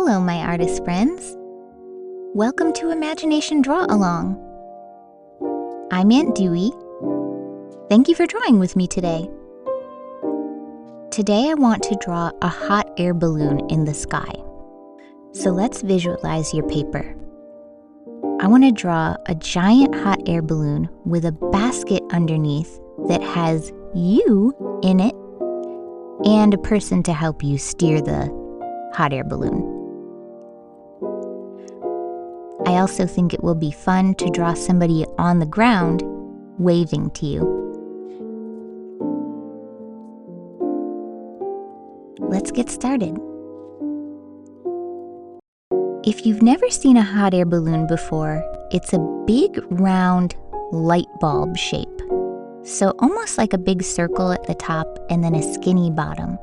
Hello, my artist friends. Welcome to Imagination Draw Along. I'm Aunt Dewey. Thank you for drawing with me today. Today I want to draw a hot air balloon in the sky. So let's visualize your paper. I want to draw a giant hot air balloon with a basket underneath that has you in it and a person to help you steer the hot air balloon. I also think it will be fun to draw somebody on the ground waving to you. Let's get started. If you've never seen a hot air balloon before, it's a big round light bulb shape. So almost like a big circle at the top and then a skinny bottom.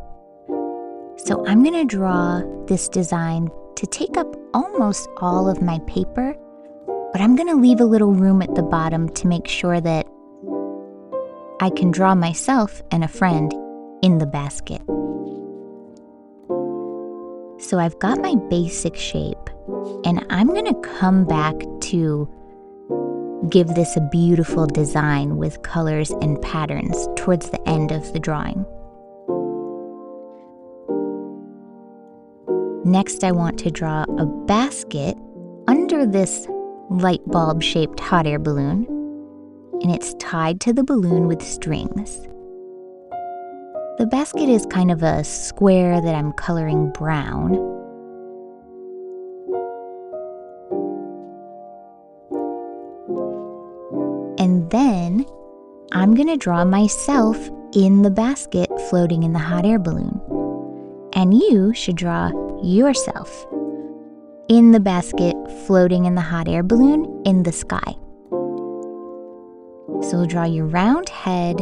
So I'm going to draw this design to take up almost all of my paper, but I'm going to leave a little room at the bottom to make sure that I can draw myself and a friend in the basket. So I've got my basic shape, and I'm going to come back to give this a beautiful design with colors and patterns towards the end of the drawing. Next, I want to draw a basket under this light bulb shaped hot air balloon, and it's tied to the balloon with strings. The basket is kind of a square that I'm coloring brown. And then I'm going to draw myself in the basket floating in the hot air balloon. And you should draw yourself in the basket floating in the hot air balloon in the sky. So we'll draw your round head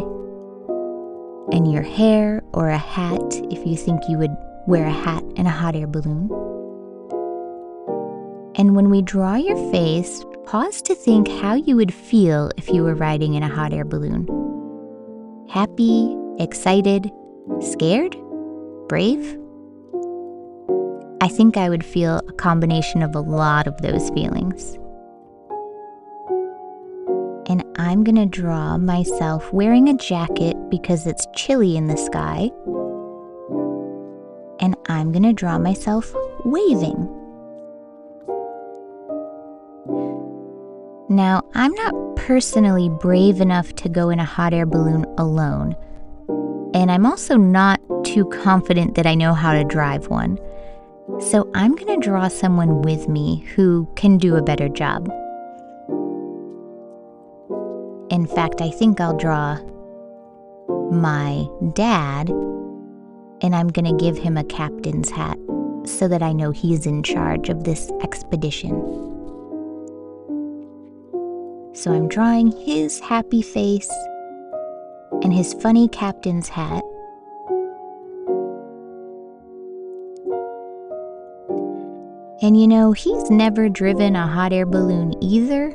and your hair or a hat if you think you would wear a hat and a hot air balloon. And when we draw your face, pause to think how you would feel if you were riding in a hot air balloon. Happy, excited, scared, brave? I think I would feel a combination of a lot of those feelings. And I'm going to draw myself wearing a jacket because it's chilly in the sky. And I'm going to draw myself waving. Now, I'm not personally brave enough to go in a hot air balloon alone. And I'm also not too confident that I know how to drive one. So I'm going to draw someone with me who can do a better job. In fact, I think I'll draw my dad, and I'm going to give him a captain's hat so that I know he's in charge of this expedition. So I'm drawing his happy face and his funny captain's hat. And you know, he's never driven a hot air balloon either,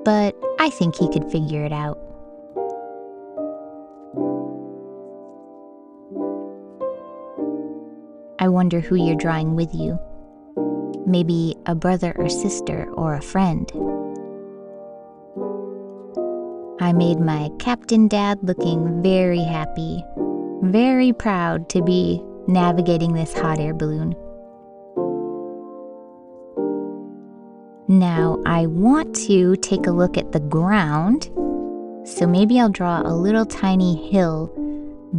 but I think he could figure it out. I wonder who you're drawing with you. Maybe a brother or sister or a friend. I made my Captain Dad looking very happy, very proud to be navigating this hot air balloon. Now, I want to take a look at the ground, so maybe I'll draw a little tiny hill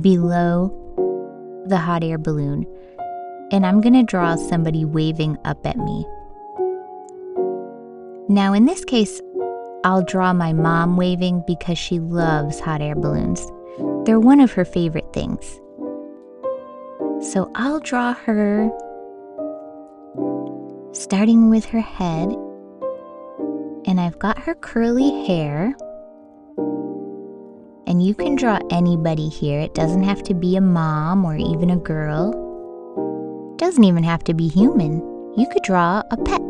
below the hot air balloon, and I'm going to draw somebody waving up at me. Now, in this case, I'll draw my mom waving because she loves hot air balloons. They're one of her favorite things. So I'll draw her starting with her head. And I've got her curly hair. And you can draw anybody here. It doesn't have to be a mom or even a girl. It doesn't even have to be human. You could draw a pet.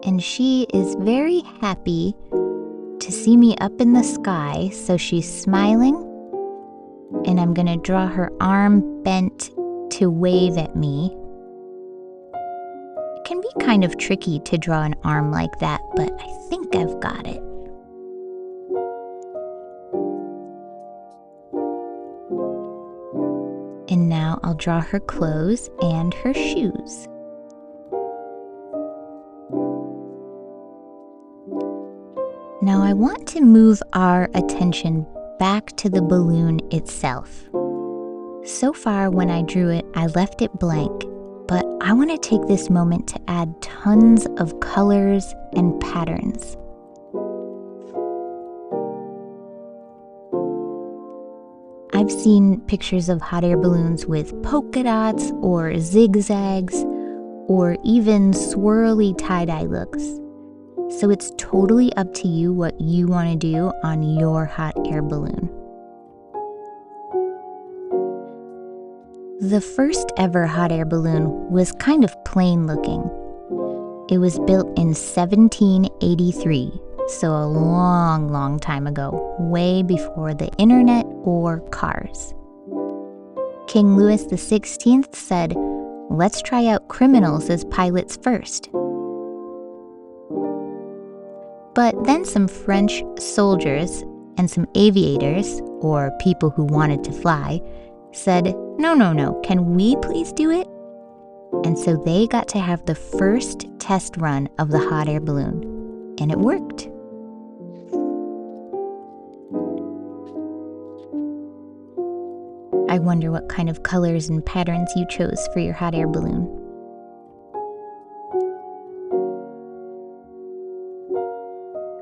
And she is very happy to see me up in the sky, so she's smiling And I'm gonna draw her arm bent to wave at me. It can be kind of tricky to draw an arm like that, but I think I've got it. And now I'll draw her clothes and her shoes. Now I want to move our attention back to the balloon itself. So far when I drew it, I left it blank, but I want to take this moment to add tons of colors and patterns. I've seen pictures of hot air balloons with polka dots or zigzags or even swirly tie-dye looks. So it's totally up to you what you want to do on your hot air balloon. The first ever hot air balloon was kind of plain looking. It was built in 1783, so a long time ago, way before the internet or cars. King Louis XVI said, "Let's try out criminals as pilots first." But then some French soldiers and some aviators, or people who wanted to fly, said, no, can we please do it? And so they got to have the first test run of the hot air balloon, and it worked. I wonder what kind of colors and patterns you chose for your hot air balloon.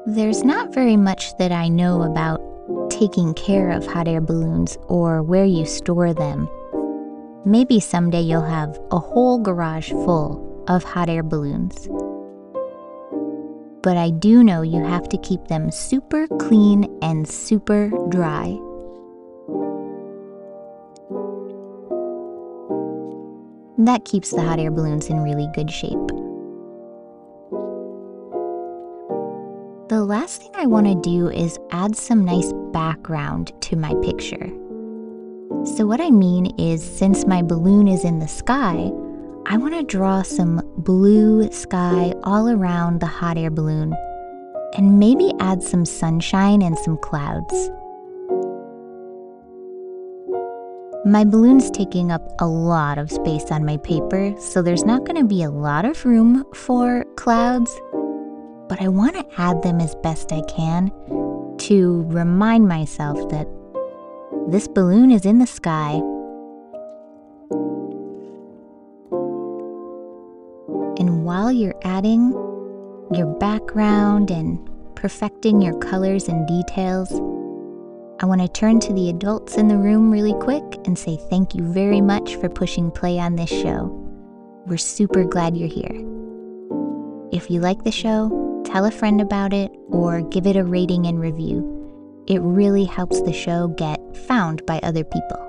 There's not very much that I know about taking care of hot air balloons or where you store them. Maybe someday you'll have a whole garage full of hot air balloons. But I do know you have to keep them super clean and super dry. That keeps the hot air balloons in really good shape. The last thing I want to do is add some nice background to my picture. So what I mean is, since my balloon is in the sky, I want to draw some blue sky all around the hot air balloon and maybe add some sunshine and some clouds. My balloon's taking up a lot of space on my paper, so there's not going to be a lot of room for clouds, but I want to add them as best I can to remind myself that this balloon is in the sky. And while you're adding your background and perfecting your colors and details, I want to turn to the adults in the room really quick and say thank you very much for pushing play on this show. We're super glad you're here. If you like the show, tell a friend about it or give it a rating and review. It really helps the show get found by other people.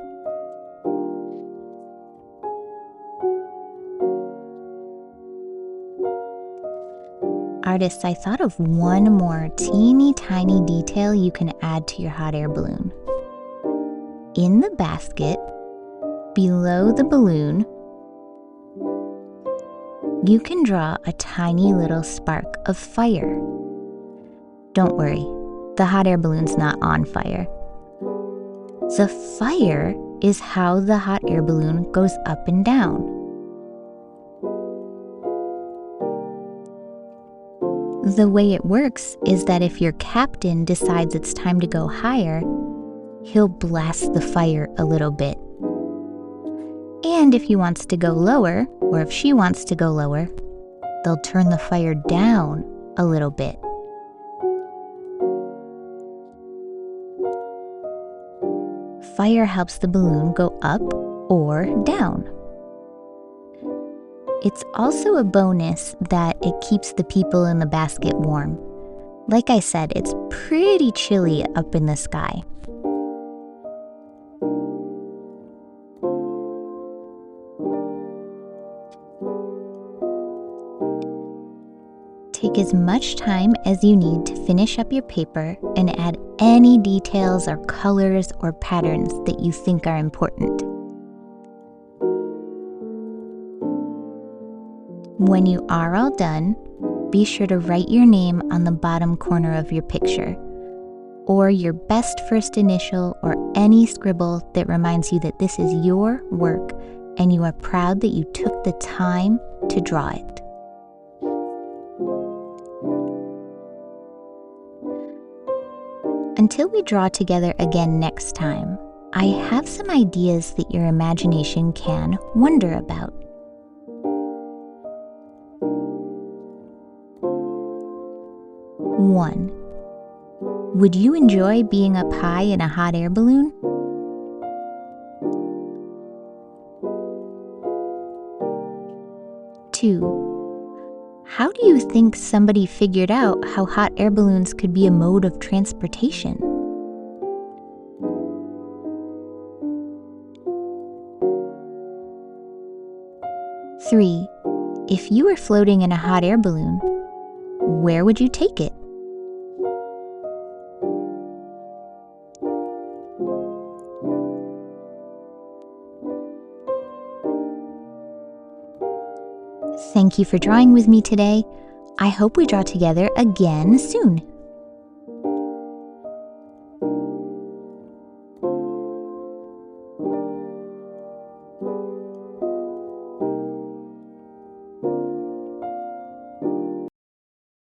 Artists, I thought of one more teeny tiny detail you can add to your hot air balloon. In the basket, below the balloon, you can draw a tiny little spark of fire. Don't worry, the hot air balloon's not on fire. The fire is how the hot air balloon goes up and down. The way it works is that if your captain decides it's time to go higher, he'll blast the fire a little bit. And if he wants to go lower, or if she wants to go lower, they'll turn the fire down a little bit. Fire helps the balloon go up or down. It's also a bonus that it keeps the people in the basket warm. Like I said, it's pretty chilly up in the sky. Take take as much time as you need to finish up your paper and add any details or colors or patterns that you think are important. When you are all done, be sure to write your name on the bottom corner of your picture, or your best first initial or any scribble that reminds you that this is your work and you are proud that you took the time to draw it. Until we draw together again next time, I have some ideas that your imagination can wonder about. One, would you enjoy being up high in a hot air balloon? 2, how do you think somebody figured out how hot air balloons could be a mode of transportation? 3, if you were floating in a hot air balloon, where would you take it? Thank you for drawing with me today. I hope we draw together again soon.